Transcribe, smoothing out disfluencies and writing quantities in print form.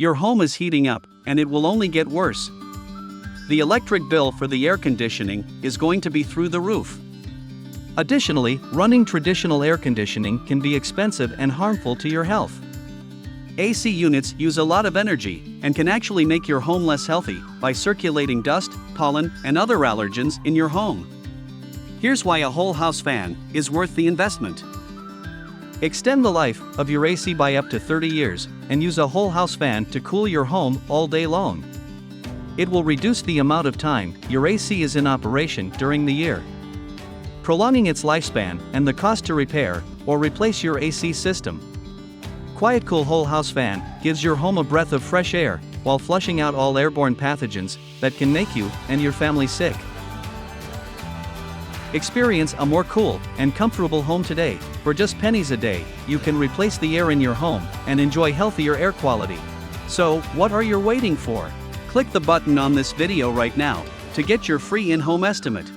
Your home is heating up, and it will only get worse. The electric bill for the air conditioning is going to be through the roof. Additionally, running traditional air conditioning can be expensive and harmful to your health. AC units use a lot of energy and can actually make your home less healthy by circulating dust, pollen, and other allergens in your home. Here's why a whole house fan is worth the investment. Extend the life of your AC by up to 30 years and use a whole house fan to cool your home all day long. It will reduce the amount of time your AC is in operation during the year, prolonging its lifespan and the cost to repair or replace your AC system. QuietCool Whole House Fan gives your home a breath of fresh air while flushing out all airborne pathogens that can make you and your family sick. Experience a more cool and comfortable home today. For just pennies a day, you can replace the air in your home and enjoy healthier air quality. So, what are you waiting for? Click the button on this video right now to get your free in-home estimate.